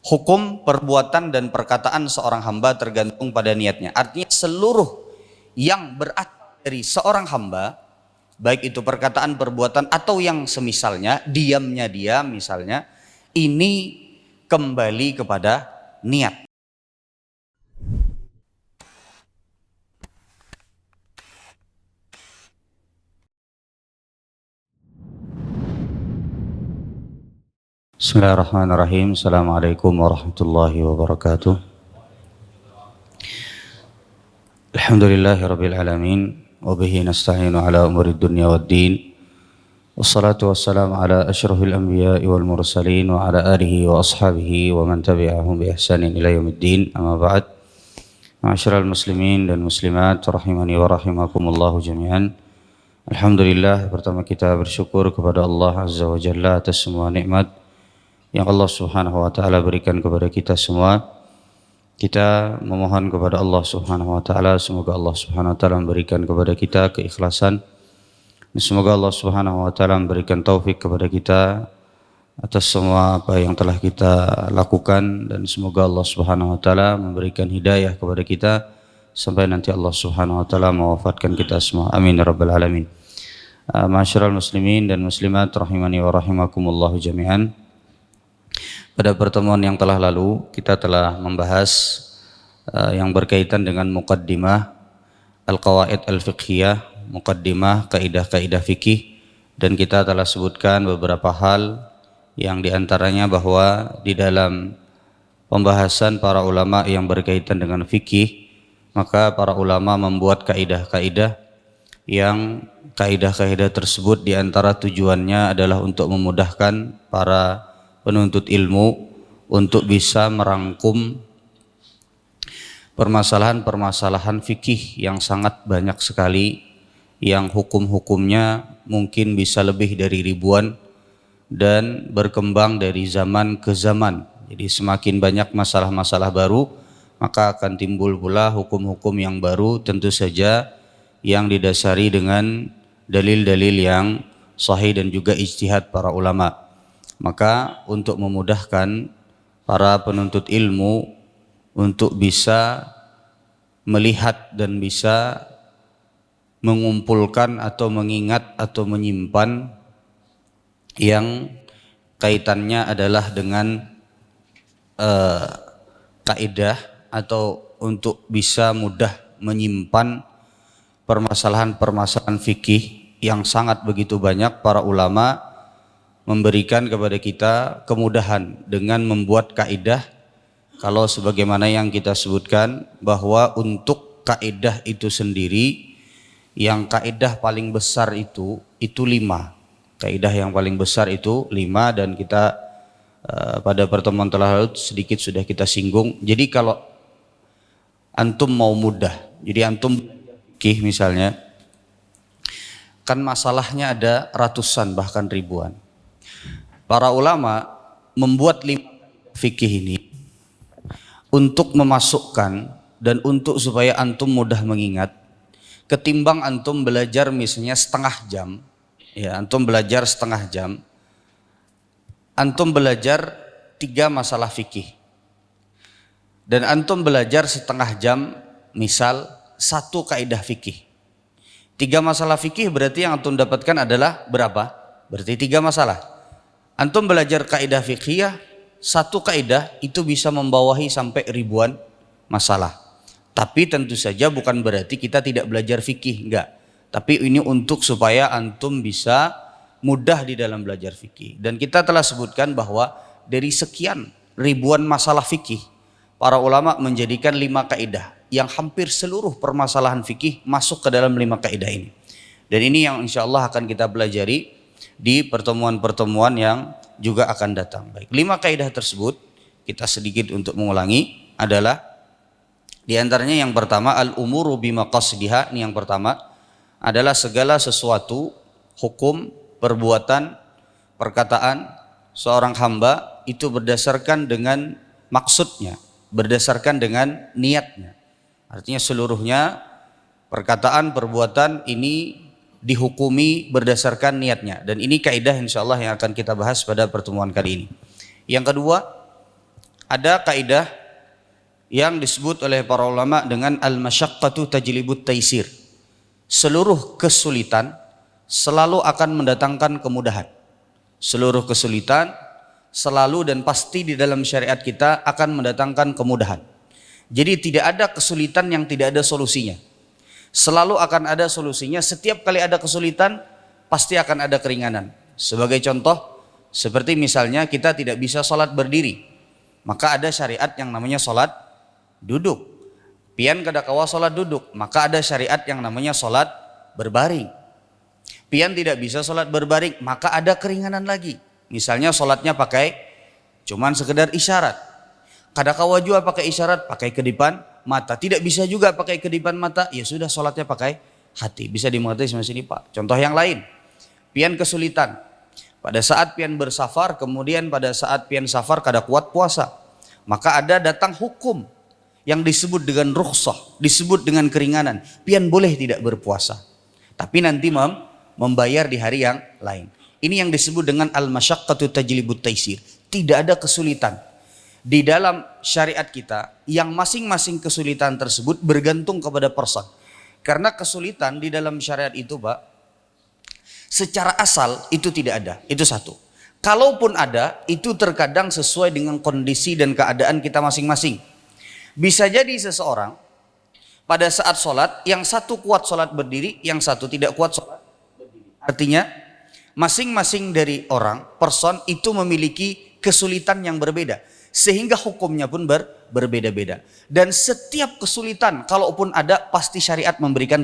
Hukum perbuatan dan perkataan seorang hamba tergantung pada niatnya. Artinya seluruh yang berasal dari seorang hamba, baik itu perkataan, perbuatan atau yang semisalnya, diamnya dia misalnya, ini kembali kepada niat. Bismillahirrahmanirrahim. Assalamualaikum warahmatullahi wabarakatuh. Alhamdulillahirabbil alamin wa bihi nasta'inu ala umuri dunya waddin. Wassalatu wassalamu ala asyrafil anbiya'i wal mursalin wa ala alihi wa ashabihi wa man tabi'ahum bi ihsanin ila yaumiddin. Amma ba'd. Ma'asyiral muslimin dan muslimat rahimani wa rahimakumullah jami'an. Alhamdulillah, pertama kita bersyukur kepada Allah Azza wa Jalla atas semua nikmat yang Allah Subhanahu wa taala berikan kepada kita semua. Kita memohon kepada Allah Subhanahu wa taala semoga Allah Subhanahu wa taala memberikan kepada kita keikhlasan, dan semoga Allah Subhanahu wa taala memberikan taufik kepada kita atas semua apa yang telah kita lakukan, dan semoga Allah Subhanahu wa taala memberikan hidayah kepada kita sampai nanti Allah Subhanahu wa taala mewafatkan kita semua. Amin ya rabbal alamin. Ma'asyiral muslimin dan muslimat rahimani wa rahimakumullah jami'an. Pada pertemuan yang telah lalu kita telah membahas yang berkaitan dengan muqaddimah al-qawaid al-fiqhiyah, muqaddimah kaidah-kaidah fikih, dan kita telah sebutkan beberapa hal yang diantaranya bahwa di dalam pembahasan para ulama yang berkaitan dengan fikih, maka para ulama membuat kaidah-kaidah yang kaidah-kaidah tersebut diantara tujuannya adalah untuk memudahkan para penuntut ilmu untuk bisa merangkum permasalahan-permasalahan fikih yang sangat banyak sekali, yang hukum-hukumnya mungkin bisa lebih dari ribuan dan berkembang dari zaman ke zaman. Jadi semakin banyak masalah-masalah baru, maka akan timbul pula hukum-hukum yang baru, tentu saja yang didasari dengan dalil-dalil yang sahih dan juga ijtihad para ulama. Maka untuk memudahkan para penuntut ilmu untuk bisa melihat dan bisa mengumpulkan atau mengingat atau menyimpan yang kaitannya adalah dengan kaidah, atau untuk bisa mudah menyimpan permasalahan-permasalahan fikih yang sangat begitu banyak, para ulama memberikan kepada kita kemudahan dengan membuat kaidah. Kalau sebagaimana yang kita sebutkan bahwa untuk kaidah itu sendiri, yang kaidah paling besar itu 5. Kaidah yang paling besar itu 5, dan kita pada pertemuan telah lalu sedikit sudah kita singgung. Jadi kalau antum mau mudah, jadi antum fikih misalnya, kan masalahnya ada ratusan bahkan ribuan. Para ulama membuat 5 fikih ini untuk memasukkan dan untuk supaya antum mudah mengingat, ketimbang antum belajar misalnya setengah jam, ya antum belajar setengah jam, antum belajar 3 masalah fikih, dan antum belajar setengah jam misal 1 kaidah fikih. 3 masalah fikih berarti yang antum dapatkan adalah berapa? Berarti 3 masalah. Antum belajar kaidah fiqhiyah, 1 kaidah itu bisa membawahi sampai ribuan masalah. Tapi tentu saja bukan berarti kita tidak belajar fikih, enggak. Tapi ini untuk supaya antum bisa mudah di dalam belajar fikih. Dan kita telah sebutkan bahwa dari sekian ribuan masalah fikih, para ulama menjadikan 5 kaidah yang hampir seluruh permasalahan fikih masuk ke dalam 5 kaidah ini. Dan ini yang insya Allah akan kita pelajari di pertemuan-pertemuan yang juga akan datang. Baik, 5 kaidah tersebut kita sedikit untuk mengulangi adalah, di antaranya yang pertama al-umuru bimaqasidiha. Ini yang pertama adalah segala sesuatu, hukum, perbuatan, perkataan seorang hamba itu berdasarkan dengan maksudnya, berdasarkan dengan niatnya. Artinya seluruhnya perkataan, perbuatan ini dihukumi berdasarkan niatnya, dan ini kaidah insyaallah yang akan kita bahas pada pertemuan kali ini. Yang kedua Ada kaidah yang disebut oleh para ulama dengan al-masyaqqatu tajlibut taisir. Seluruh kesulitan selalu akan mendatangkan kemudahan. Seluruh kesulitan selalu dan pasti di dalam syariat kita akan mendatangkan kemudahan. Jadi tidak ada kesulitan yang tidak ada solusinya. Selalu akan ada solusinya. Setiap kali ada kesulitan pasti akan ada keringanan. Sebagai contoh, seperti misalnya kita tidak bisa sholat berdiri, maka ada syariat yang namanya sholat duduk. Pian kada kawa sholat duduk, maka ada syariat yang namanya sholat berbaring. Pian tidak bisa sholat berbaring, maka ada keringanan lagi. Misalnya sholatnya pakai cuman sekedar isyarat. Kada kawa jua pakai isyarat, pakai kedipan mata. Tidak bisa juga pakai kedipan mata, ya sudah sholatnya pakai hati. Bisa dimengerti sama sini Pak. Contoh yang lain, pian kesulitan. Pada saat pian bersafar, kemudian pada saat pian safar kada kuat puasa, maka ada datang hukum yang disebut dengan rukhsah, disebut dengan keringanan. Pian boleh tidak berpuasa, tapi nanti membayar di hari yang lain. Ini yang disebut dengan al-masyaqqatu tajlibut taisir. Tidak ada kesulitan di dalam syariat kita yang masing-masing kesulitan tersebut bergantung kepada person. Karena kesulitan di dalam syariat itu Pak, secara asal itu tidak ada. Itu satu. Kalaupun ada, itu terkadang sesuai dengan kondisi dan keadaan kita masing-masing. Bisa jadi seseorang pada saat sholat, yang satu kuat sholat berdiri, yang satu tidak kuat sholat berdiri. Artinya masing-masing dari orang, person itu memiliki kesulitan yang berbeda, sehingga hukumnya pun berbeda-beda. Dan setiap kesulitan kalaupun ada, pasti syariat memberikan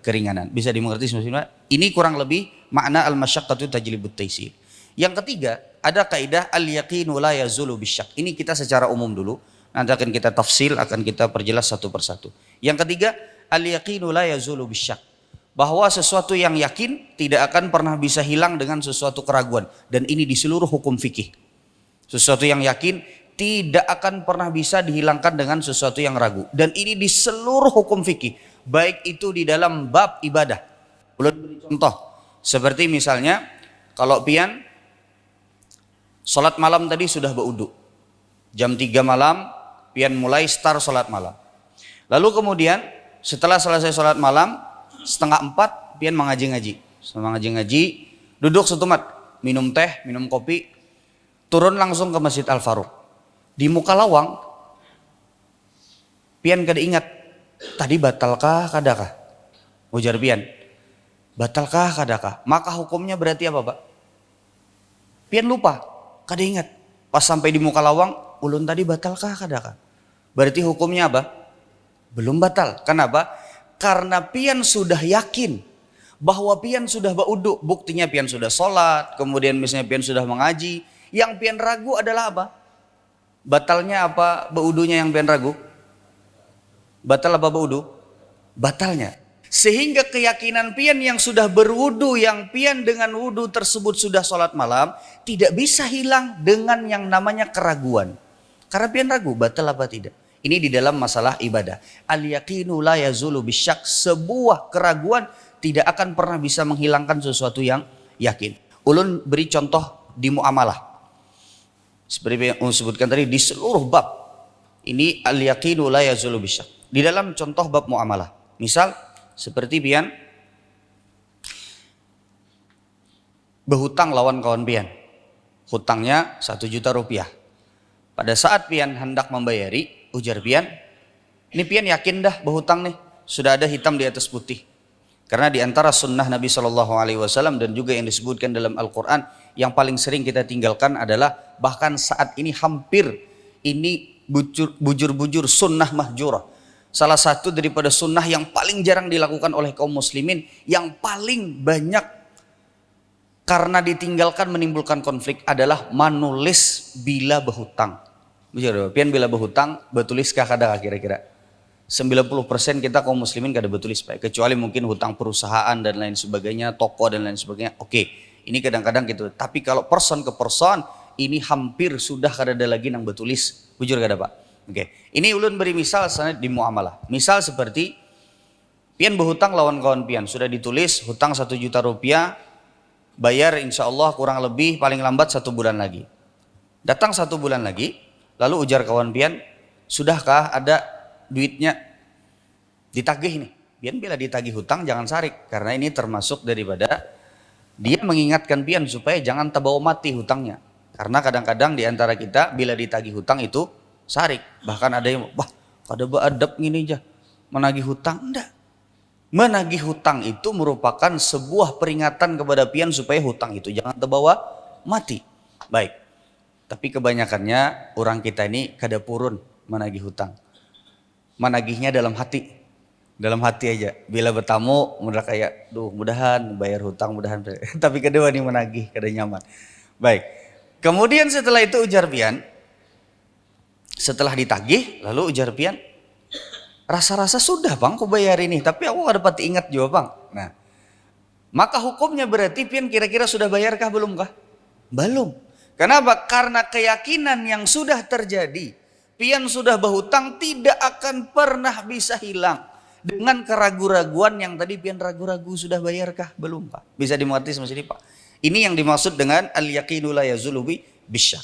keringanan. Bisa dimengerti semua? Ini kurang lebih makna al-masyaqqatu tajlibut taisir. Yang ketiga, ada kaidah al-yaqinu la yazulu bisyak. Ini kita secara umum dulu, nanti akan kita tafsil, akan kita perjelas satu persatu. Yang ketiga, al-yaqinu la yazulu bisyak. Bahwa sesuatu yang yakin tidak akan pernah bisa hilang dengan sesuatu keraguan. Dan ini di seluruh hukum fikih. Sesuatu yang yakin tidak akan pernah bisa dihilangkan dengan sesuatu yang ragu. Dan ini di seluruh hukum fikih. Baik itu di dalam bab ibadah. Ulun beri contoh. Seperti misalnya, kalau pian sholat malam tadi sudah berwudu. Jam 3 malam, pian mulai start sholat malam. Lalu kemudian setelah selesai sholat malam, 3:30 pian mengaji-ngaji. Mengaji-ngaji, duduk setumat, minum teh, minum kopi, turun langsung ke Masjid Al-Faruq. Di muka lawang, pian kada ingat, tadi batalkah kadakah? Ujar pian, batalkah kadakah? Maka hukumnya berarti apa Pak? Pian lupa, kada ingat. Pas sampai di muka lawang, ulun tadi batalkah kadakah? Berarti hukumnya apa? Belum batal. Kenapa? Karena pian sudah yakin bahwa pian sudah berwudu, buktinya pian sudah sholat, kemudian misalnya pian sudah mengaji. Yang pian ragu adalah apa? Batalnya apa berwudunya yang pian ragu? Batal apa berwudu? Batalnya. Sehingga keyakinan pian yang sudah berwudu, yang pian dengan wudu tersebut sudah sholat malam, tidak bisa hilang dengan yang namanya keraguan. Karena pian ragu, batal apa tidak. Ini di dalam masalah ibadah. Al-yaqinu la yazulu bisyak. Sebuah keraguan tidak akan pernah bisa menghilangkan sesuatu yang yakin. Ulun beri contoh di muamalah. Seperti yang disebutkan tadi, di seluruh bab. Ini al-yaqinu la yazulu bisyak. Di dalam contoh bab muamalah. Misal, seperti pian berhutang lawan kawan pian. Hutangnya 1 juta rupiah. Pada saat pian hendak membayari, ujar pian, ini pian yakin dah berhutang nih, sudah ada hitam di atas putih. Karena di antara sunnah Nabi SAW dan juga yang disebutkan dalam Al-Quran, yang paling sering kita tinggalkan adalah bahkan saat ini hampir ini bujur-bujur sunnah mahjurah. Salah satu daripada sunnah yang paling jarang dilakukan oleh kaum muslimin, yang paling banyak karena ditinggalkan menimbulkan konflik adalah menulis bila berhutang. Pian bila berhutang, betuliskah kadang kira-kira? 90% kita kaum muslimin kada betulis Pak. Kecuali mungkin hutang perusahaan dan lain sebagainya, toko dan lain sebagainya. Oke, ini kadang-kadang gitu. Tapi kalau person ke person, ini hampir sudah kada ada lagi yang betulis. Bujur kada Pak? Oke, ini ulun beri misal di muamalah. Misal seperti pian berhutang lawan kawan pian, sudah ditulis hutang 1 juta rupiah, bayar insya Allah kurang lebih paling lambat 1 bulan lagi. Datang 1 bulan lagi, Lalu ujar kawan pian, sudahkah ada duitnya ditagih nih? Pian bila ditagih hutang jangan sarik, karena ini termasuk daripada dia mengingatkan pian supaya jangan terbawa mati hutangnya. Karena kadang-kadang di antara kita bila ditagih hutang itu sarik. Bahkan ada yang, wah kada beadab gini aja, menagih hutang. Enggak. Menagih hutang itu merupakan sebuah peringatan kepada pian supaya hutang itu jangan terbawa mati. Baik. Tapi kebanyakannya orang kita ini kada purun menagih hutang. Menagihnya dalam hati. Dalam hati aja. Bila bertamu mudah kayak, duh mudahan bayar hutang, mudahan. Tapi kedua nih menagih, kada nyaman. Baik. Kemudian setelah itu ujar pian, setelah ditagih, lalu ujar pian, rasa-rasa sudah bang, kau bayar ini. Tapi aku kada dapat ingat juga bang. Nah, maka hukumnya berarti pian kira-kira sudah bayarkah belum kah? Belum. Kenapa? Karena keyakinan yang sudah terjadi, pian sudah berhutang tidak akan pernah bisa hilang. Dengan keraguan-raguan yang tadi pian ragu-ragu sudah bayarkah belum pak? Bisa dimengerti sama sini pak. Ini yang dimaksud dengan al-yaqinu la yazulu bisyak.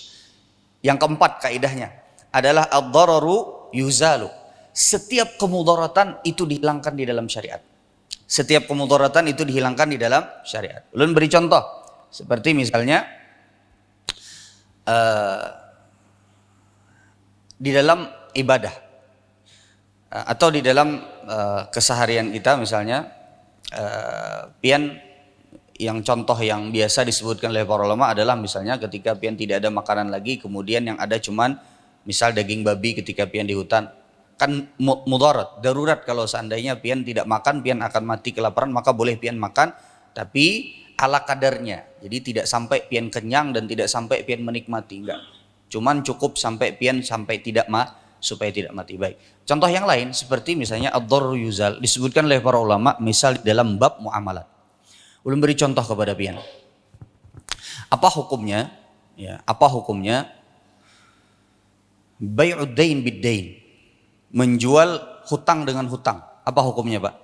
Yang keempat kaidahnya adalah ad-dararu yuzalu. Setiap kemudaratan itu dihilangkan di dalam syariat. Setiap kemudaratan itu dihilangkan di dalam syariat. Ulun beri contoh seperti misalnya di dalam ibadah atau di dalam keseharian kita misalnya pian yang contoh yang biasa disebutkan oleh para ulama adalah misalnya ketika pian tidak ada makanan lagi, kemudian yang ada cuman misal daging babi ketika pian di hutan, kan mudarat, darurat. Kalau seandainya pian tidak makan, pian akan mati kelaparan, maka boleh pian makan tapi ala kadarnya. Jadi tidak sampai pian kenyang dan tidak sampai pian menikmati, enggak. Cuman cukup sampai pian sampai tidak supaya tidak mati. Baik. Contoh yang lain seperti misalnya ad-darru yuzal, disebutkan oleh para ulama misal dalam bab muamalat. Ulun beri contoh kepada pian. Apa hukumnya? Ya, apa hukumnya? Bai'ud dain bid-dain. Menjual hutang dengan hutang. Apa hukumnya, Pak?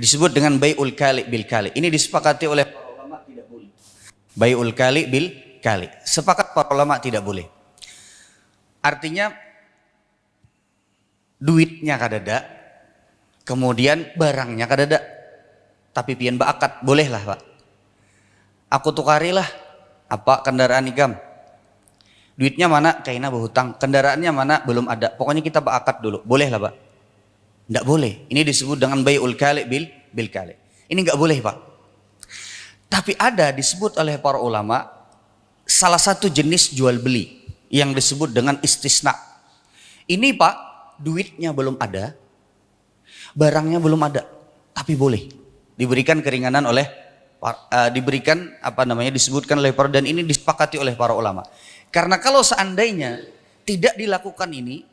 Disebut dengan bai'ul kali bil kali. Ini disepakati oleh para ulama tidak boleh. Bai'ul kali bil kali. Sepakat para ulama tidak boleh. Artinya duitnya kadada, kemudian barangnya kadada. Tapi pian baakat, bolehlah pak. Aku tukarilah apa kendaraan ikam. Duitnya mana? Kaina berhutang. Kendaraannya mana? Belum ada. Pokoknya kita baakat dulu. Bolehlah pak? Tidak boleh. Ini disebut dengan bai'ul kali bil kali. Ini nggak boleh pak. Tapi ada disebut oleh para ulama salah satu jenis jual beli yang disebut dengan istisna. Ini pak, duitnya belum ada, barangnya belum ada, tapi boleh. Diberikan keringanan oleh diberikan disebutkan oleh para, dan ini disepakati oleh para ulama. Karena kalau seandainya tidak dilakukan ini,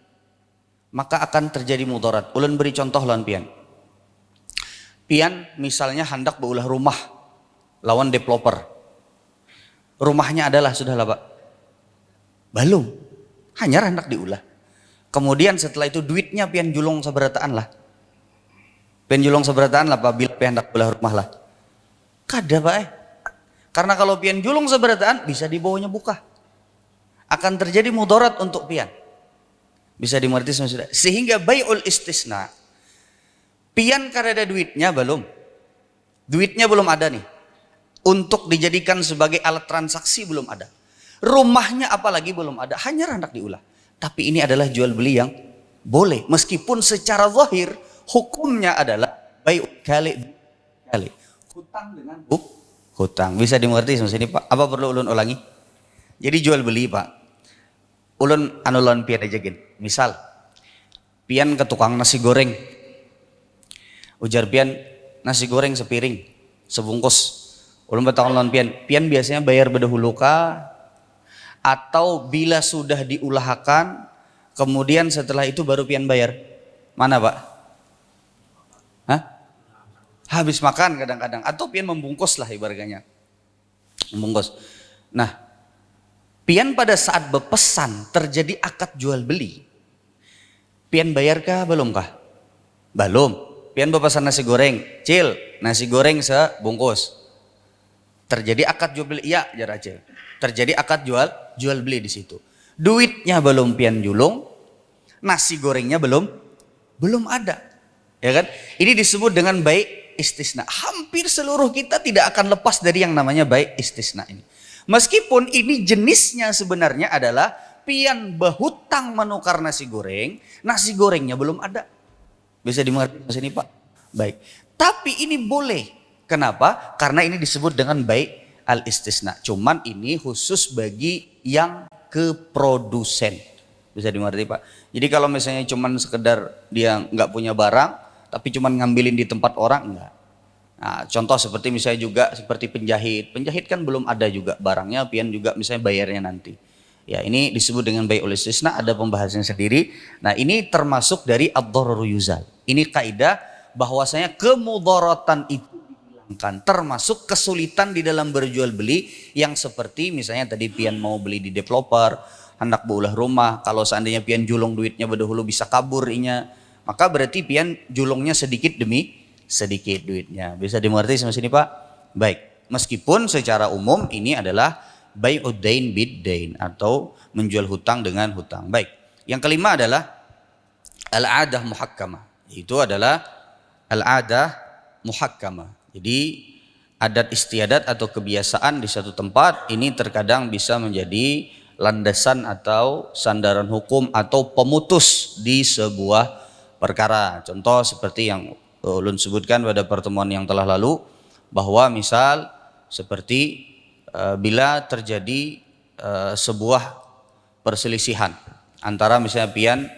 maka akan terjadi mudarat. Ulun beri contoh lawan pian. Pian misalnya hendak beulah rumah lawan developer. Rumahnya adalah sudahlah pak. Belum. Hanya hendak diulah. Kemudian setelah itu duitnya pian julung sabarataan lah. Pian julung sabarataan lah apabila pian hendak beulah rumah lah. Kada pak Karena kalau pian julung sabarataan bisa dibawanya buka. Akan terjadi mudarat untuk pian. Bisa dimengerti sudah. Sehingga bai'ul istisna. Pian kada ada duitnya belum. Duitnya belum ada nih. Untuk dijadikan sebagai alat transaksi belum ada. Rumahnya apalagi belum ada. Hanya hendak diulah. Tapi ini adalah jual beli yang boleh. Meskipun secara zahir hukumnya adalah bai'ul kali. Hutang dengan hutang. Bisa dimengerti sama sini pak. Apa perlu ulun ulangi? Jadi jual beli pak. Ulun anulan pian aja gin. Misal pian ke tukang nasi goreng. Ujar pian nasi goreng sepiring, sebungkus. Ulun bertanya lawan pian. Pian biasanya bayar berdahulu kah? Atau bila sudah diulahkan, kemudian setelah itu baru pian bayar? Mana pak? Hah? Habis makan kadang-kadang. Atau pian membungkus lah ibaratnya. Membungkus. Nah, pian pada saat berpesan terjadi akad jual beli. Pian bayarkah belumkah? Belum. Pian berpesan nasi goreng. Cil, nasi goreng sebungkus. Terjadi akad jual beli. Iya, jar acil. Terjadi akad jual beli di situ. duitnya belum pian julung, nasi gorengnya belum ada. Ya kan? Ini disebut dengan baik istisna. Hampir seluruh kita tidak akan lepas dari yang namanya baik istisna ini. Meskipun ini jenisnya sebenarnya adalah pian berhutang menukar nasi gorengnya belum ada. Bisa dimengerti Mas ini Pak? Baik. Tapi ini boleh. Kenapa? Karena ini disebut dengan baik al-istisna. Cuman ini khusus bagi yang ke produsen. Bisa dimengerti Pak? Jadi kalau misalnya cuman sekedar dia nggak punya barang, tapi cuman ngambilin di tempat orang, enggak. Nah, contoh seperti misalnya juga seperti penjahit. Penjahit kan belum ada juga barangnya, pian juga misalnya bayarnya nanti. Ya, ini disebut dengan bai'ul istisna, ada pembahasannya sendiri. Nah, ini termasuk dari ad-dararu yuzal. Ini kaidah bahwasanya kemudaratan itu dihilangkan, termasuk kesulitan di dalam berjual beli yang seperti misalnya tadi pian mau beli di developer, hendak beulah rumah, kalau seandainya pian julung duitnya berdahulu bisa kabur inya, maka berarti pian julungnya sedikit demi sedikit duitnya. Bisa dimengerti sampai sini Pak? Baik. Meskipun secara umum ini adalah bai'ud dain bid dain atau menjual hutang dengan hutang. Baik. Yang kelima adalah al-'adah muhakkamah. Itu adalah al-'adah muhakkamah. Jadi adat istiadat atau kebiasaan di satu tempat ini terkadang bisa menjadi landasan atau sandaran hukum atau pemutus di sebuah perkara. Contoh seperti yang ulun sebutkan pada pertemuan yang telah lalu, bahwa misal seperti bila terjadi sebuah perselisihan antara misalnya pian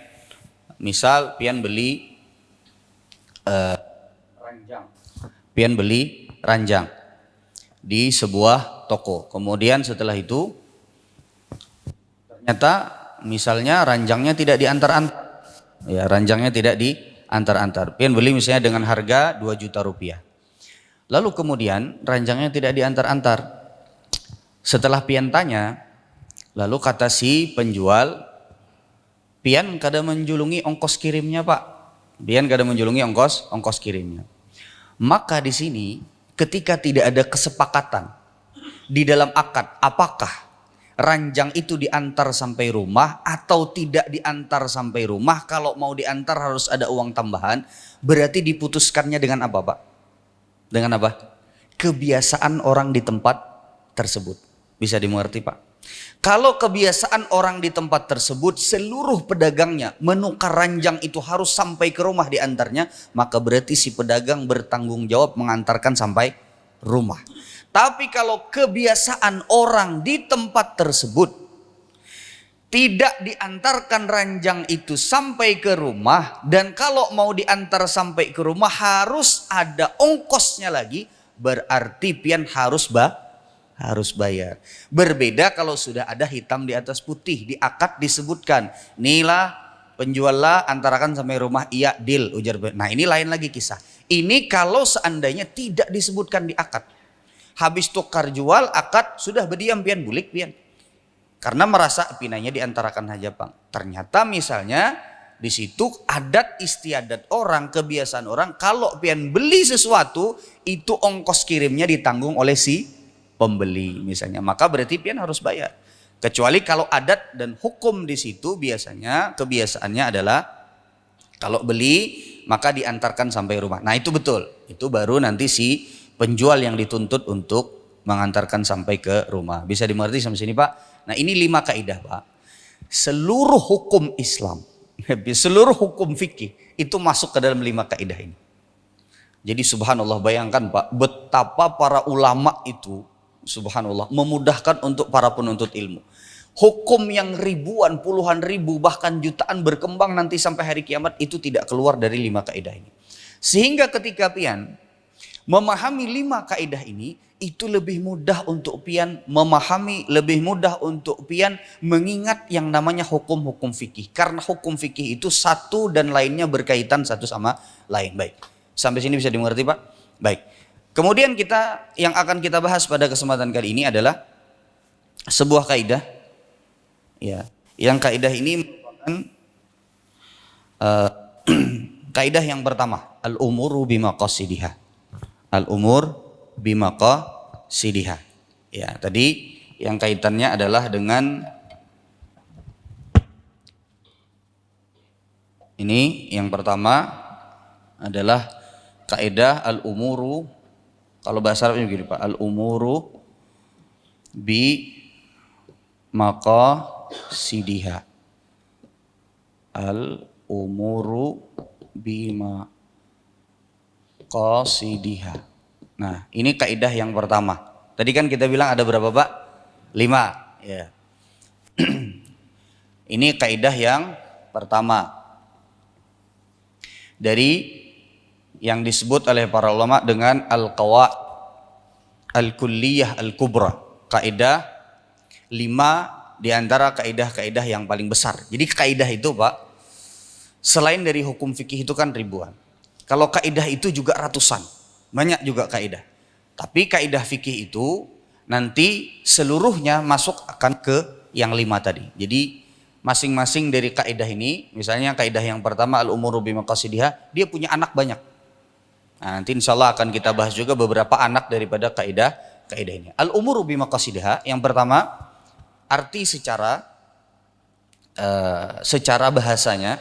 beli ranjang di sebuah toko, kemudian setelah itu ternyata misalnya ranjangnya tidak diantar-antar, ya ranjangnya tidak diantar-antar. Pian beli misalnya dengan harga 2 juta rupiah. Lalu kemudian ranjangnya tidak diantar-antar. Setelah pian tanya, lalu kata si penjual, pian kada menjulungi ongkos kirimnya Pak. Pian kada menjulungi ongkos kirimnya. Maka di sini ketika tidak ada kesepakatan di dalam akad, apakah ranjang itu diantar sampai rumah atau tidak diantar sampai rumah, kalau mau diantar harus ada uang tambahan, berarti diputuskannya dengan apa Pak? Dengan apa? Kebiasaan orang di tempat tersebut. Bisa dimengerti Pak? Kalau kebiasaan orang di tempat tersebut seluruh pedagangnya menukar ranjang itu harus sampai ke rumah diantarnya, maka berarti si pedagang bertanggung jawab mengantarkan sampai rumah. Tapi kalau kebiasaan orang di tempat tersebut tidak diantarkan ranjang itu sampai ke rumah, dan kalau mau diantar sampai ke rumah harus ada ongkosnya lagi, berarti pian harus bayar. Berbeda kalau sudah ada hitam di atas putih, di akad disebutkan, inilah penjual lah antarakan sampai rumah, iya deal, ujar. Nah ini lain lagi kisah. Ini kalau seandainya tidak disebutkan di akad. Habis tukar jual akad sudah berdiam pian bulik pian. Karena merasa pinanya diantarakan saja Bang. Ternyata misalnya di situ adat istiadat orang, kebiasaan orang, kalau pian beli sesuatu itu ongkos kirimnya ditanggung oleh si pembeli misalnya, maka berarti pian harus bayar. Kecuali kalau adat dan hukum di situ biasanya kebiasaannya adalah kalau beli maka diantarkan sampai rumah. Nah itu betul, itu baru nanti si penjual yang dituntut untuk mengantarkan sampai ke rumah. Bisa dimengerti sampai sini Pak? Nah ini 5 kaidah Pak. Seluruh hukum Islam, seluruh hukum fikih itu masuk ke dalam 5 kaidah ini. Jadi subhanallah, bayangkan Pak, betapa para ulama itu subhanallah memudahkan untuk para penuntut ilmu. Hukum yang ribuan, puluhan ribu, bahkan jutaan berkembang nanti sampai hari kiamat itu tidak keluar dari 5 kaidah ini. Sehingga ketika pian memahami 5 kaidah ini, itu lebih mudah untuk pian memahami, lebih mudah untuk pian mengingat yang namanya hukum-hukum fikih. Karena hukum fikih itu satu dan lainnya berkaitan satu sama lain. Baik, sampai sini bisa dimengerti Pak? Baik. Kemudian yang akan kita bahas pada kesempatan kali ini adalah sebuah kaidah, ya, yang kaidah ini merupakan kaidah yang pertama, al-umuru bimaqasidiha. Al-umur bimaqasidiha. Ya, tadi yang kaitannya adalah dengan Ini yang pertama adalah kaidah al-umuru, kalau bahasa Arabnya begini Pak, al-umuru bi maqasidiha. Al-umuru bi maqasidiha. Nah, ini kaidah yang pertama. Tadi kan kita bilang ada berapa Pak? 5. Ya. Ini kaidah yang pertama dari yang disebut oleh para ulama dengan al-qawaid al-kulliyah al-kubra. Kaidah 5 di antara kaidah-kaidah yang paling besar. Jadi kaidah itu Pak, selain dari hukum fikih itu kan ribuan. Kalau kaidah itu juga ratusan, banyak juga kaidah. Tapi kaidah fikih itu nanti seluruhnya masuk akan ke yang 5 tadi. Jadi masing-masing dari kaidah ini, misalnya kaidah yang pertama al-umuru bimaqasidiha, dia punya anak banyak. Nah, nanti insya Allah akan kita bahas juga beberapa anak daripada kaidah ini. Al-umuru bimaqasidiha, yang pertama arti secara bahasanya.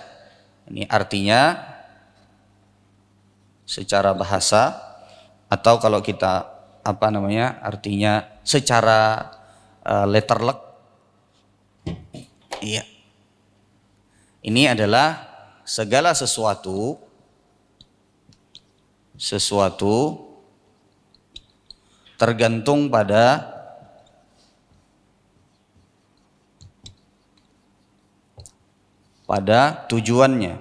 Ini artinya secara bahasa, atau kalau kita artinya secara letterlek. Iya. Ini adalah segala sesuatu tergantung pada tujuannya.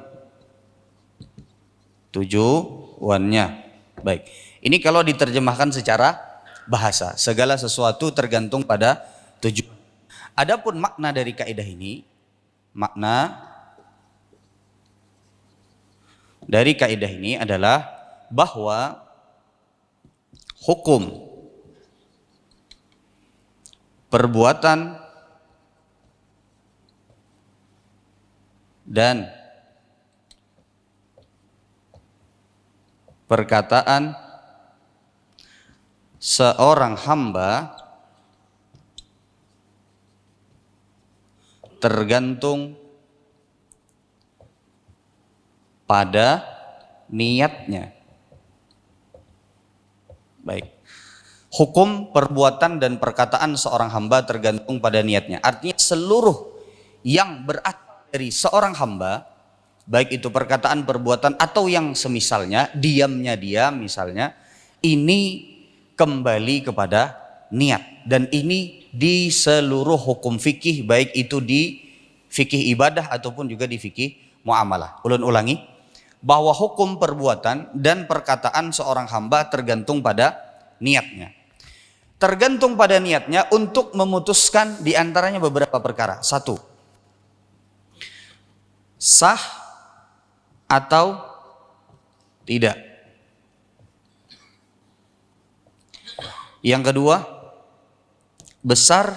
Baik. Ini kalau diterjemahkan secara bahasa, segala sesuatu tergantung pada tujuan. Adapun makna dari kaidah ini, adalah bahwa hukum perbuatan dan perkataan seorang hamba tergantung pada niatnya. Baik. Hukum perbuatan dan perkataan seorang hamba tergantung pada niatnya. Artinya seluruh yang berasal dari seorang hamba, baik itu perkataan, perbuatan atau yang semisalnya, diamnya dia misalnya, ini kembali kepada niat. Dan ini di seluruh hukum fikih, baik itu di fikih ibadah ataupun juga di fikih muamalah. Ulun ulangi, bahwa hukum perbuatan dan perkataan seorang hamba tergantung pada niatnya. Tergantung pada niatnya untuk memutuskan di antaranya beberapa perkara. 1, sah atau tidak. Yang kedua, besar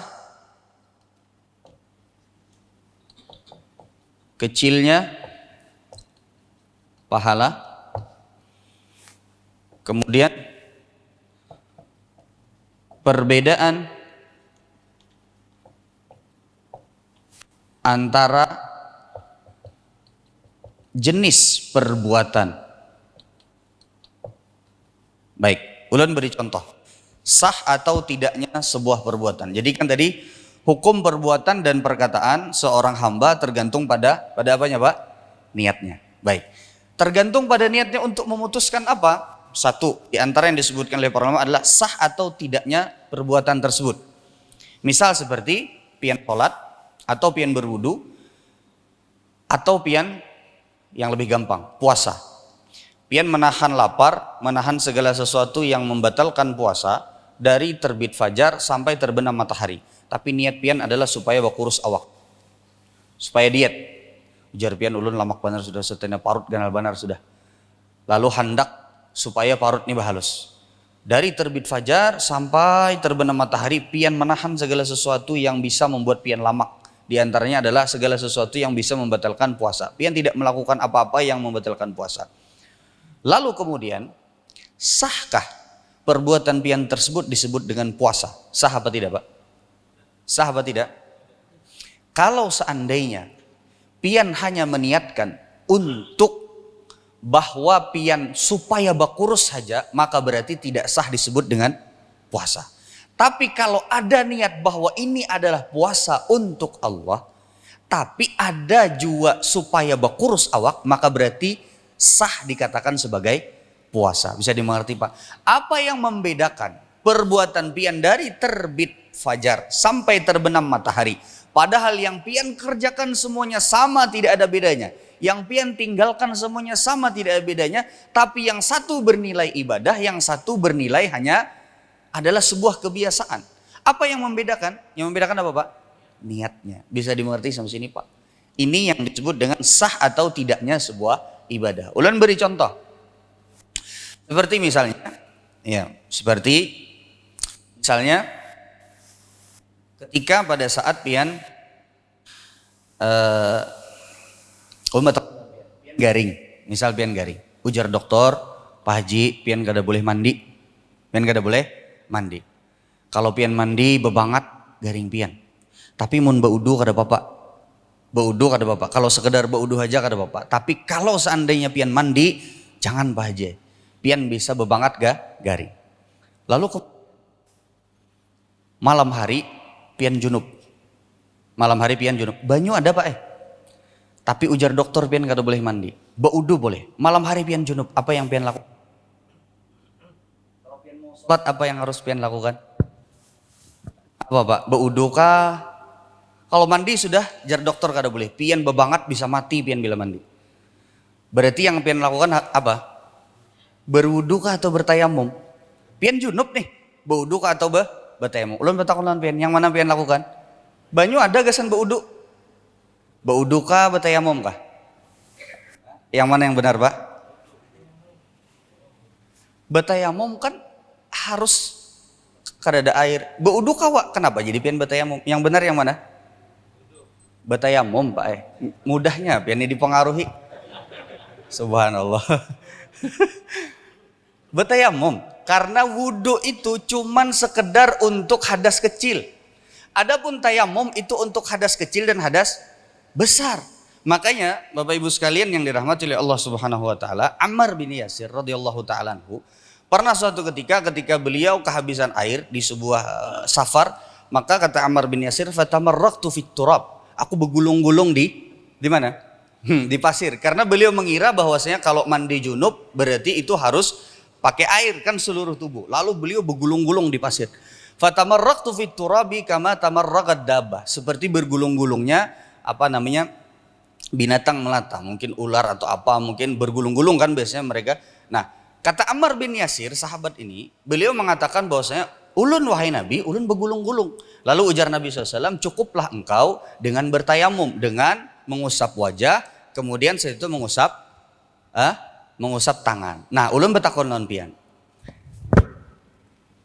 kecilnya pahala. Kemudian perbedaan antara jenis perbuatan. Baik, ulun beri contoh. Sah atau tidaknya sebuah perbuatan. Jadi kan tadi hukum perbuatan dan perkataan seorang hamba tergantung pada apanya Pak? Niatnya. Baik. Tergantung pada niatnya untuk memutuskan apa? 1 di antara yang disebutkan oleh para ulama adalah sah atau tidaknya perbuatan tersebut. Misal seperti pian sholat atau pian berwudu, atau pian yang lebih gampang, puasa. Pian menahan lapar, menahan segala sesuatu yang membatalkan puasa dari terbit fajar sampai terbenam matahari. Tapi niat pian adalah supaya wakurus awak, supaya diet. Ujar pian ulun lamak banar sudah, setena parut ganal banar sudah. Lalu hendak supaya parut ini bahalus. Dari terbit fajar sampai terbenam matahari, pian menahan segala sesuatu yang bisa membuat pian lamak. Di antaranya adalah segala sesuatu yang bisa membatalkan puasa. Pian tidak melakukan apa-apa yang membatalkan puasa. Lalu kemudian, sahkah perbuatan pian tersebut disebut dengan puasa? Sah apa tidak Pak? Sah apa tidak? Kalau seandainya pian hanya meniatkan untuk bahwa pian supaya bakurus saja, maka berarti tidak sah disebut dengan puasa. Tapi kalau ada niat bahwa ini adalah puasa untuk Allah, tapi ada juga supaya bakurus awak, maka berarti sah dikatakan sebagai puasa. Bisa dimengerti Pak? Apa yang membedakan perbuatan pian dari terbit fajar sampai terbenam matahari? Padahal yang pian kerjakan semuanya sama, tidak ada bedanya. Yang pian tinggalkan semuanya sama, tidak ada bedanya. Tapi yang satu bernilai ibadah, yang satu bernilai hanya adalah sebuah kebiasaan. Apa yang membedakan? Yang membedakan apa Pak? Niatnya. Bisa dimengerti sampai sini Pak? Ini yang disebut dengan sah atau tidaknya sebuah ibadah. Ulan beri contoh. Seperti misalnya, seperti misalnya ketika pada saat pian garing, misal pian garing, ujar dokter, Pak Haji, pian kada boleh mandi, pian kada boleh mandi. Kalau pian mandi bebangat garing pian. Tapi mun baudu kada apa-apa. Baudu kada apa-apa. Kalau sekedar baudu aja kada apa-apa. Tapi kalau seandainya pian mandi, jangan Pak Haji. Pian bisa bebangat garing. Lalu malam hari pian junub. Malam hari pian junub. Banyu ada Pak Tapi ujar dokter pian kada boleh mandi. Baudu boleh. Malam hari pian junub. Apa yang pian lakukan? Kalau pian mau sholat, apa yang harus pian lakukan? Apa Pak? Baudu kah? Kalau mandi sudah jar dokter kada boleh. Pian bebangat bisa mati pian bila mandi. Berarti yang pian lakukan apa? Berwudu kah atau bertayamum? Pian junub nih. Berwudu kah atau bertayamum? Ulun bertakon lawan pian, yang mana pian lakukan? Banyu ada gasan berwudu? Berwudu kah bertayamum kah? Yang mana yang benar Pak? Bertayamum kan harus kada ada air. Berwudu kah Wak? Kenapa jadi pian bertayamum? Yang benar yang mana? Bertayamum Pak Mudahnya pian ini dipengaruhi. Subhanallah. Bertayamum karena wudu itu cuman sekedar untuk hadas kecil. Adapun tayamum itu untuk hadas kecil dan hadas besar. Makanya Bapak Ibu sekalian yang dirahmati oleh Allah Subhanahu wa taala, Ammar bin Yasir radhiyallahu taala anhu, pernah suatu ketika beliau kehabisan air di sebuah safar, maka kata Ammar bin Yasir, fatamarraqtu fit turab. Aku bergulung-gulung di mana? Di pasir. Karena beliau mengira bahwasanya kalau mandi junub berarti itu harus pakai air kan seluruh tubuh. Lalu beliau bergulung-gulung di pasir. Fatamarraqtu fit turabi kama tamarraqad dabbah. Seperti bergulung-gulungnya binatang melata, mungkin ular atau apa, mungkin bergulung-gulung kan biasanya mereka. Nah, kata Ammar bin Yasir, sahabat ini, beliau mengatakan bahwasanya ulun wahai Nabi, ulun bergulung-gulung. Lalu ujar Nabi SAW, cukuplah engkau dengan bertayamum, dengan mengusap wajah, kemudian setelah itu mengusap tangan. Nah, ulun bertakon lawan pian.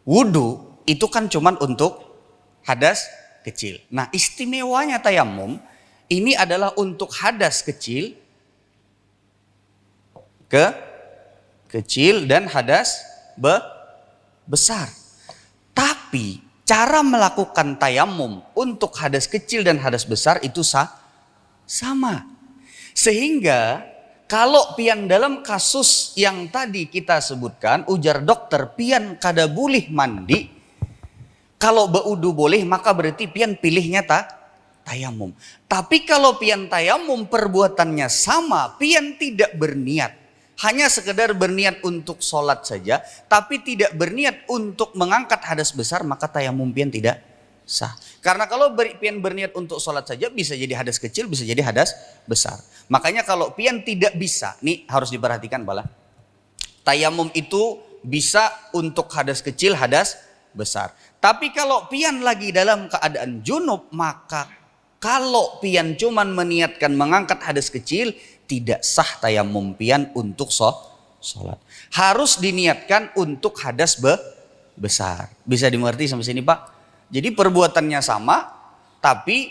Wudu itu kan cuman untuk hadas kecil. Nah, istimewanya tayamum ini adalah untuk hadas kecil kecil dan hadas besar. Tapi cara melakukan tayamum untuk hadas kecil dan hadas besar itu sama. Sehingga kalau pian dalam kasus yang tadi kita sebutkan, ujar dokter pian kada boleh mandi. Kalau baudu boleh, maka berarti pian pilihnya tayamum. Tapi kalau pian tayamum perbuatannya sama, pian tidak berniat. Hanya sekedar berniat untuk sholat saja, tapi tidak berniat untuk mengangkat hadas besar, maka tayamum pian tidak sah. Karena kalau pian berniat untuk sholat saja, bisa jadi hadas kecil, bisa jadi hadas besar. Makanya kalau pian tidak bisa, nih harus diperhatikan bala. Tayamum itu bisa untuk hadas kecil, hadas besar. Tapi kalau pian lagi dalam keadaan junub, maka kalau pian cuman meniatkan mengangkat hadas kecil, tidak sah tayamum pian untuk sholat. Harus diniatkan untuk hadas besar. Bisa dimengerti sampai sini Pak? Jadi perbuatannya sama, tapi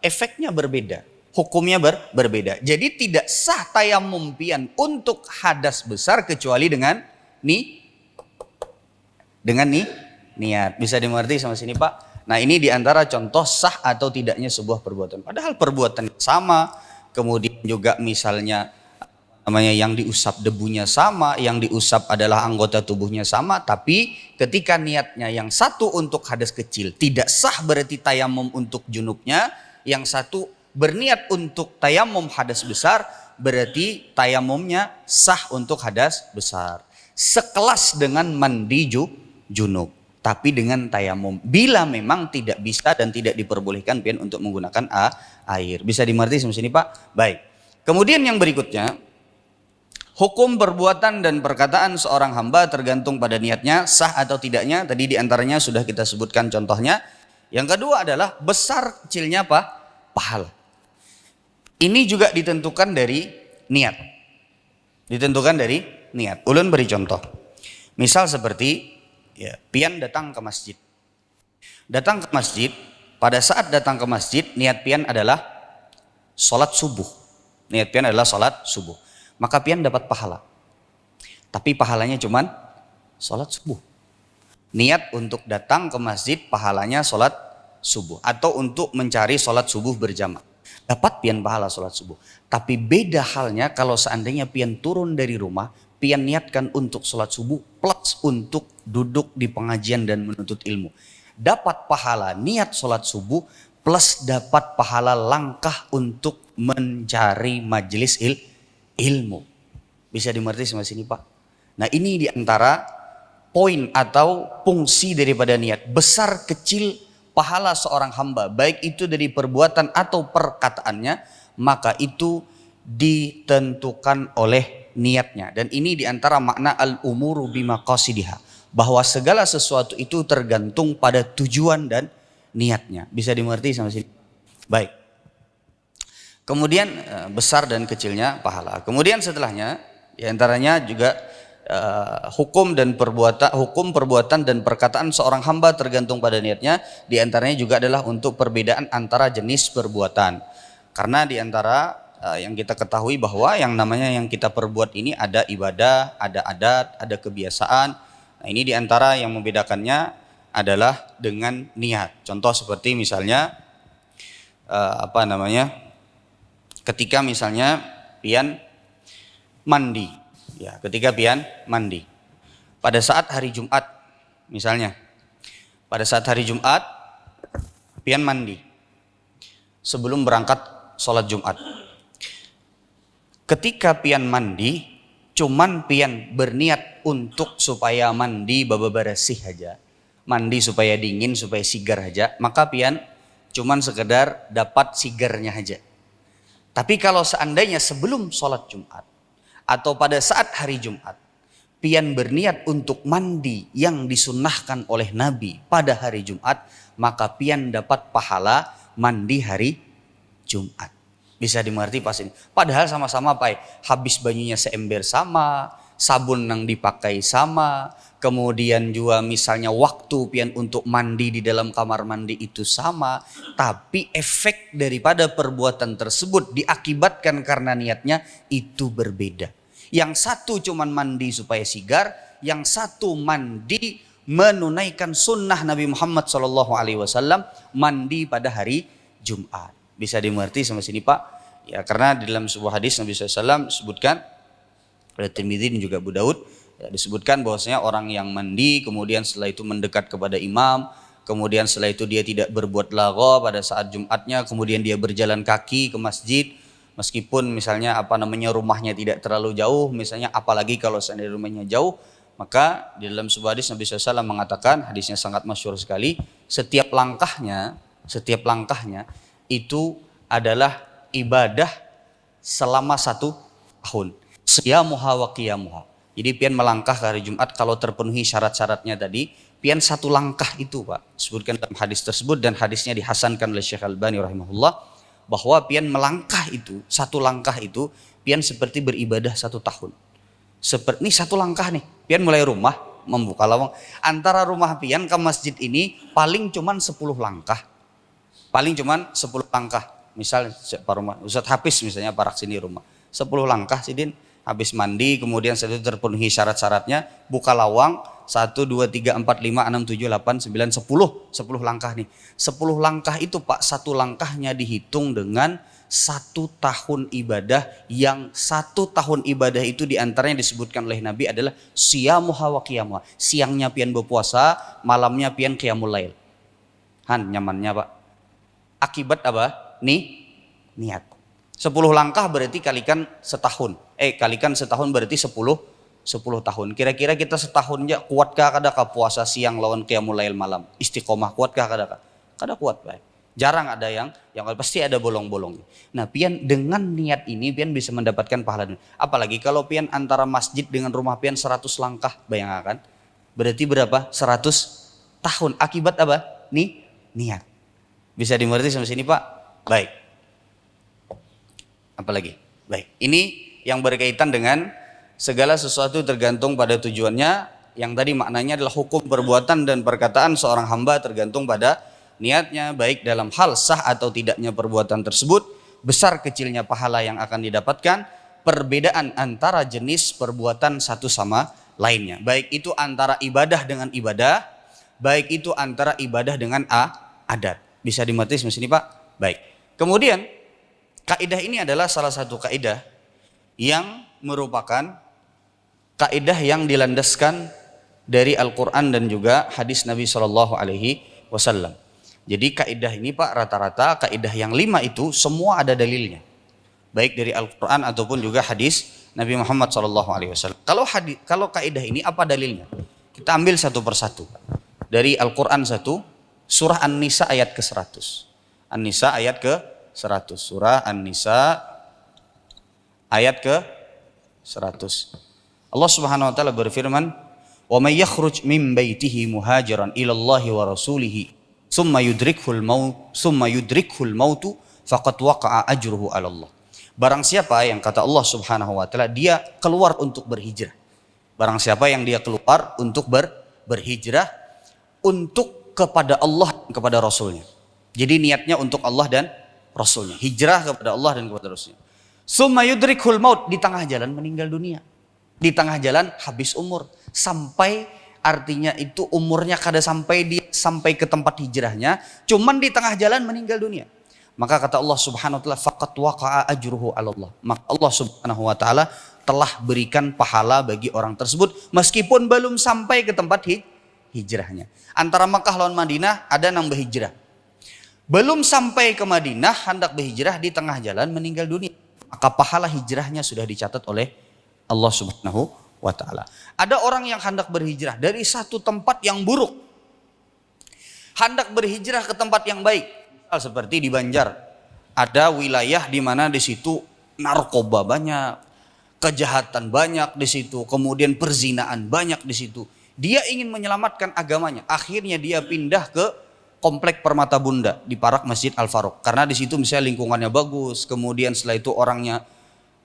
efeknya berbeda. Hukumnya berbeda. Jadi tidak sah tayamum pian untuk hadas besar kecuali dengan niat. Bisa dimengerti sampai sini Pak? Nah, ini diantara contoh sah atau tidaknya sebuah perbuatan. Padahal perbuatan sama, kemudian juga misalnya namanya yang diusap debunya sama, yang diusap adalah anggota tubuhnya sama, tapi ketika niatnya yang satu untuk hadas kecil tidak sah berarti tayamum untuk junubnya, yang satu berniat untuk tayamum hadas besar berarti tayamumnya sah untuk hadas besar. Sekelas dengan mandi junub, tapi dengan tayamum. Bila memang tidak bisa dan tidak diperbolehkan pian untuk menggunakan air. Bisa dimengerti sampai sini Pak? Baik. Kemudian yang berikutnya, hukum perbuatan dan perkataan seorang hamba tergantung pada niatnya, sah atau tidaknya. Tadi diantaranya sudah kita sebutkan contohnya. Yang kedua adalah besar kecilnya apa? Pahala. Ini juga ditentukan dari niat. Ditentukan dari niat. Ulun beri contoh. Misal seperti ya, pian datang ke masjid. Datang ke masjid, pada saat datang ke masjid, niat pian adalah sholat subuh. Niat pian adalah sholat subuh. Maka pian dapat pahala. Tapi pahalanya cuman sholat subuh. Niat untuk datang ke masjid, pahalanya sholat subuh. Atau untuk mencari sholat subuh berjamaah. Dapat pian pahala sholat subuh. Tapi beda halnya kalau seandainya pian turun dari rumah, pian niatkan untuk sholat subuh plus untuk duduk di pengajian dan menuntut ilmu. Dapat pahala niat sholat subuh plus dapat pahala langkah untuk mencari majelis ilmu. Bisa dimengerti sampai sini Pak? Nah ini diantara poin atau fungsi daripada niat. Besar kecil pahala seorang hamba, baik itu dari perbuatan atau perkataannya, maka itu ditentukan oleh niatnya. Dan ini diantara makna al-umuru bimaqasidiha, bahwa segala sesuatu itu tergantung pada tujuan dan niatnya. Bisa dimengerti sampai sini? Baik. Kemudian besar dan kecilnya pahala. Kemudian setelahnya diantaranya juga hukum perbuatan dan perkataan seorang hamba tergantung pada niatnya. Diantaranya juga adalah untuk perbedaan antara jenis perbuatan. Karena diantara yang kita ketahui bahwa yang namanya yang kita perbuat ini ada ibadah, ada adat, ada kebiasaan. Nah ini diantara yang membedakannya adalah dengan niat. Contoh seperti misalnya ketika misalnya pian mandi, ya ketika pian mandi pada saat hari Jumat misalnya, pada saat hari Jumat pian mandi sebelum berangkat sholat Jumat. Ketika pian mandi, cuman pian berniat untuk supaya mandi bebersih aja, mandi supaya dingin, supaya sigar aja, maka pian cuman sekedar dapat sigarnya aja. Tapi kalau seandainya sebelum sholat Jumat atau pada saat hari Jumat, pian berniat untuk mandi yang disunnahkan oleh Nabi pada hari Jumat, maka pian dapat pahala mandi hari Jumat. Bisa dimengerti pas ini. Padahal sama-sama habis banyunya seember sama, sabun yang dipakai sama, kemudian juga misalnya waktu pian untuk mandi di dalam kamar mandi itu sama, tapi efek daripada perbuatan tersebut diakibatkan karena niatnya itu berbeda. Yang satu cuman mandi supaya sigar, yang satu mandi menunaikan sunnah Nabi Muhammad SAW, mandi pada hari Jumat. Bisa dimengerti sampai sini Pak? Ya karena di dalam sebuah hadis Nabi SAW sebutkan, oleh Tirmidzi dan juga Abu Daud, ya, disebutkan bahwasanya orang yang mandi kemudian setelah itu mendekat kepada imam, kemudian setelah itu dia tidak berbuat lagha pada saat Jumatnya, kemudian dia berjalan kaki ke masjid, meskipun misalnya rumahnya tidak terlalu jauh, misalnya apalagi kalau seandainya rumahnya jauh, maka di dalam sebuah hadis Nabi SAW mengatakan, hadisnya sangat masyhur sekali, setiap langkahnya itu adalah ibadah selama 1 tahun. Siyamuha wa qiyamuha. Jadi pian melangkah ke hari Jumat kalau terpenuhi syarat-syaratnya tadi, pian 1 langkah itu Pak. Sebutkan dalam hadis tersebut dan hadisnya dihasankan oleh Syekh Al-Albani rahimahullah, bahwa pian melangkah itu, 1 langkah itu pian seperti beribadah 1 tahun. Seperti ini 1 langkah nih, pian mulai rumah membuka lawang, antara rumah pian ke masjid ini paling cuman 10 langkah. Paling cuman 10 langkah. Misal Ustaz Hafiz misalnya parak sini rumah 10 langkah sidin, Habis mandi, kemudian setelah itu terpenuhi syarat-syaratnya, buka lawang, 1, 2, 3, 4, 5, 6, 7, 8, 9, 10 langkah nih. 10 langkah itu Pak, satu langkahnya dihitung dengan 1 tahun ibadah, yang 1 tahun ibadah itu diantaranya disebutkan oleh Nabi adalah siyamuha wa qiyamuha. Siangnya pian berpuasa, malamnya pian qiyamul lail. Han, nyamannya Pak. Akibat apa? Niat. 10 langkah berarti kalikan setahun. Kalikan setahun berarti 10 tahun. Kira-kira kita setahunnya kuatkah kadakah puasa siang lawan qiyamul lail malam? Istiqomah kuatkah kadakah? Kada kuat Pak. Jarang ada yang pasti ada bolong-bolongnya. Nah, pian dengan niat ini pian bisa mendapatkan pahala. Apalagi kalau pian antara masjid dengan rumah pian 100 langkah, bayangkan. Berarti berapa? 100 tahun. Akibat apa? Niat. Bisa dimengerti sampai sini Pak? Baik. Apalagi? Baik. Ini yang berkaitan dengan segala sesuatu tergantung pada tujuannya. Yang tadi maknanya adalah hukum perbuatan dan perkataan seorang hamba tergantung pada niatnya, baik dalam hal sah atau tidaknya perbuatan tersebut, besar kecilnya pahala yang akan didapatkan, perbedaan antara jenis perbuatan satu sama lainnya. Baik itu antara ibadah dengan ibadah, baik itu antara ibadah dengan adat. Bisa dimengerti sampai sini Pak? Baik. Kemudian kaidah ini adalah salah satu kaidah yang merupakan kaidah yang dilandaskan dari Al-Quran dan juga hadis Nabi SAW. Jadi kaidah ini Pak, rata-rata kaidah yang 5 itu semua ada dalilnya, baik dari Al-Quran ataupun juga hadis Nabi Muhammad SAW. Kalau kaidah ini apa dalilnya? Kita ambil satu persatu. Dari Al-Quran surah An-Nisa ayat ke-100. An-Nisa ayat ke-100. Surah An-Nisa ayat ke-100. Allah Subhanahu wa taala berfirman, "Wa may yakhruj min baitihi muhajiran ila Allah wa rasulihi summa yudrikhul mautu faqad waqa'a ajruhu 'ala Allah." Barang siapa yang kata Allah Subhanahu wa taala dia keluar untuk berhijrah. Barang siapa yang dia keluar untuk berhijrah untuk kepada Allah dan kepada Rasulnya. Jadi niatnya untuk Allah dan Rasulnya. Hijrah kepada Allah dan kepada Rasulnya. Summa yudrikhul maut, di tengah jalan meninggal dunia. Di tengah jalan habis umur. Sampai artinya itu umurnya kada sampai ke tempat hijrahnya, cuman di tengah jalan meninggal dunia. Maka kata Allah Subhanahu wa taala, faqad waqa'a ajruhu 'ala Allah. Maka Allah Subhanahu wa taala telah berikan pahala bagi orang tersebut meskipun belum sampai ke tempat hijrahnya. Antara Makkah lawan Madinah ada yang berhijrah. Belum sampai ke Madinah hendak berhijrah, di tengah jalan meninggal dunia. Maka pahala hijrahnya sudah dicatat oleh Allah Subhanahu wa ta'ala. Ada orang yang hendak berhijrah dari satu tempat yang buruk, hendak berhijrah ke tempat yang baik. Seperti di Banjar, ada wilayah di mana di situ narkoba banyak, kejahatan banyak di situ, kemudian perzinaan banyak di situ. Dia ingin menyelamatkan agamanya, akhirnya dia pindah ke Komplek Permata Bunda di Parak Masjid Al-Faruq. Karena di situ misalnya lingkungannya bagus, kemudian setelah itu orangnya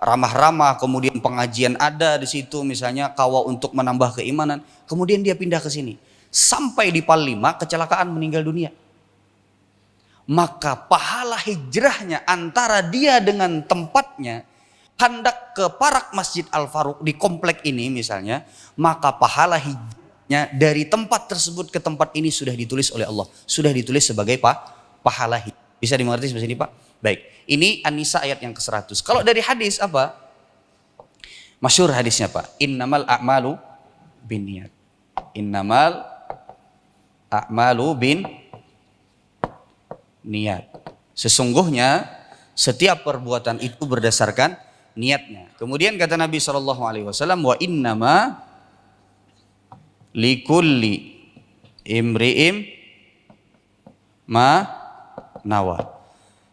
ramah-ramah, kemudian pengajian ada di situ, misalnya kawah untuk menambah keimanan. Kemudian dia pindah ke sini. Sampai di Pal 5 kecelakaan, meninggal dunia. Maka pahala hijrahnya antara dia dengan tempatnya hendak ke Parak Masjid Al-Faruq di komplek ini misalnya, maka pahala hijrahnya dari tempat tersebut ke tempat ini sudah ditulis oleh Allah, sudah ditulis sebagai pahala hijrah. Bisa dimengerti sampai sini Pak? Baik, ini An-Nisa ayat yang ke-100. Kalau dari hadis apa? Masyhur hadisnya Pak, innamal a'malu binniyat. Innamal a'malu bin niat. Sesungguhnya setiap perbuatan itu berdasarkan niatnya. Kemudian kata Nabi SAW, wa innama likulli imri'im ma nawa.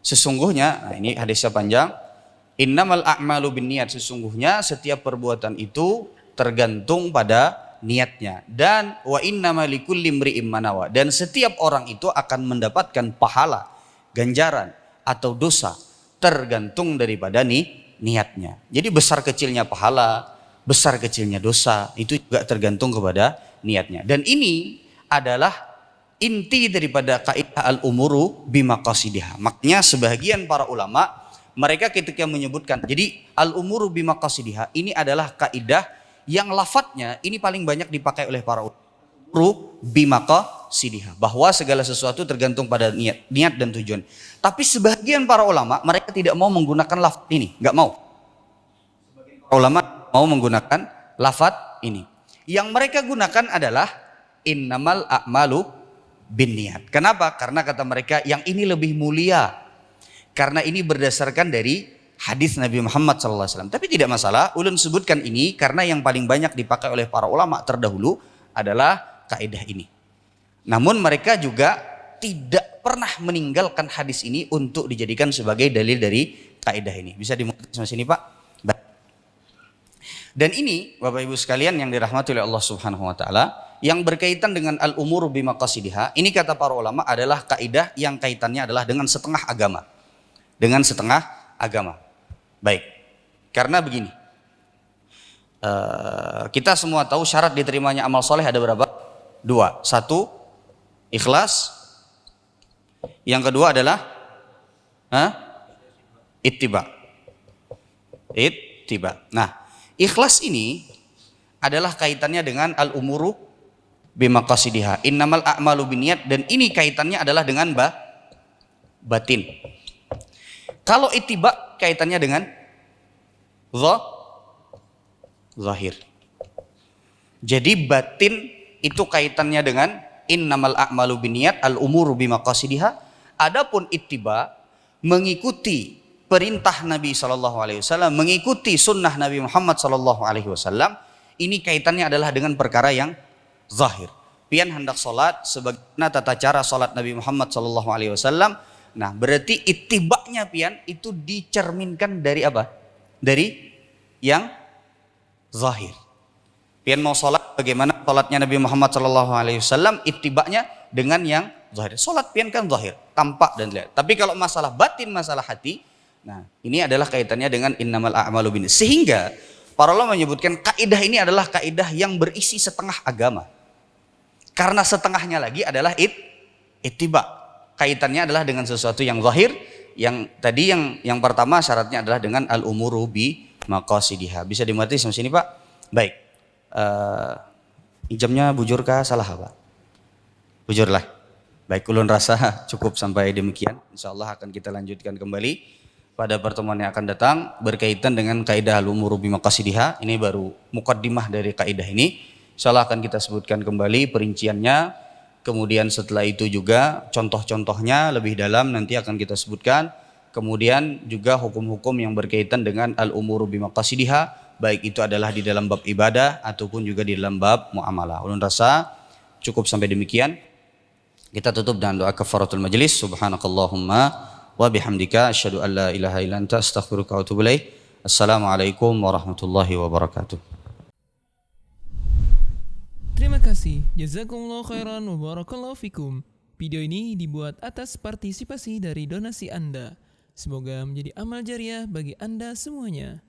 Sesungguhnya, nah ini hadisnya panjang, innamal a'malu binniyat, sesungguhnya setiap perbuatan itu tergantung pada niatnya. Dan wa innama likulli imri'im ma nawa, dan setiap orang itu akan mendapatkan pahala, ganjaran atau dosa tergantung daripada niatnya. Jadi besar kecilnya pahala, besar kecilnya dosa itu juga tergantung kepada niatnya. Dan ini adalah inti daripada kaidah al-umuru bimaqasidiha. Makanya sebagian para ulama Mereka ketika menyebutkan, jadi al-umuru bimaqasidiha ini adalah kaidah yang lafadznya ini paling banyak dipakai oleh para ulama. Bimaqasidiha, bahwa segala sesuatu tergantung pada niat dan tujuan. Tapi sebagian para ulama mereka tidak mau menggunakan lafaz ini, nggak mau. Ulama mau menggunakan lafaz ini. Yang mereka gunakan adalah innamal a'malu binniyat. Kenapa? Karena kata mereka yang ini lebih mulia. Karena ini berdasarkan dari hadis Nabi Muhammad SAW. Tapi tidak masalah, ulun sebutkan ini karena yang paling banyak dipakai oleh para ulama terdahulu adalah kaidah ini. Namun mereka juga tidak pernah meninggalkan hadis ini untuk dijadikan sebagai dalil dari kaidah ini. Bisa dimuat di sini Pak? Dan ini Bapak Ibu sekalian yang dirahmati oleh Allah Subhanahu wa taala, yang berkaitan dengan al-umuru bimaqasidiha, ini kata para ulama adalah kaidah yang kaitannya adalah dengan setengah agama. Dengan setengah agama. Baik. Karena begini. Kita semua tahu syarat diterimanya amal soleh ada berapa? 2. 1, ikhlas. Yang kedua adalah ittiba. Ittiba. Nah, ikhlas ini adalah kaitannya dengan al-umuru bimaqasidiha. Innamal a'malu binniyat, dan ini kaitannya adalah dengan batin. Kalau ittiba kaitannya dengan zahir. Jadi batin itu kaitannya dengan innamal a'malu binniyat al-umuru bimaqasidiha. Adapun ittiba mengikuti perintah Nabi SAW, mengikuti sunnah Nabi Muhammad SAW, ini kaitannya adalah dengan perkara yang zahir. Pian hendak sholat sebagaimana tata cara sholat Nabi Muhammad SAW. Nah, berarti ittibanya pian itu dicerminkan dari apa? Dari yang zahir. Pian mau sholat bagaimana sholatnya Nabi Muhammad SAW, ittibanya dengan yang zahir. Sholat pian kan zahir, tampak dan lihat. Tapi kalau masalah batin, masalah hati, nah ini adalah kaitannya dengan innamal a'malu binniyat. Sehingga para ulama menyebutkan kaidah ini adalah kaidah yang berisi setengah agama. Karena setengahnya lagi adalah ittiba. Kaitannya adalah dengan sesuatu yang zahir, yang tadi yang pertama syaratnya adalah dengan al-umuru bimaqasidiha. Bisa dimengerti sampai sini Pak? Baik. Ijamnya bujur kah salah Pak? Bujurlah. Baik, ulun rasa cukup sampai demikian. Insyaallah akan kita lanjutkan kembali pada pertemuan yang akan datang berkaitan dengan kaidah al-umuru bimaqasidiha. Ini baru mukaddimah dari kaidah ini. Insyaallah akan kita sebutkan kembali perinciannya. Kemudian setelah itu juga contoh-contohnya lebih dalam nanti akan kita sebutkan. Kemudian juga hukum-hukum yang berkaitan dengan al-umuru bimaqasidiha, baik itu adalah di dalam bab ibadah ataupun juga di dalam bab muamalah. Ulun rasa cukup sampai demikian. Kita tutup dengan doa kafaratul majlis. Subhanakallahumma wa bihamdika asyhadu an la ilaha illa anta astaghfiruka wa atubu ilaik. Assalamualaikum warahmatullahi wabarakatuh. Terima kasih. Jazakumullah khairan wa barakallahu fikum. Video ini dibuat atas partisipasi dari donasi Anda. Semoga menjadi amal jariah bagi Anda semuanya.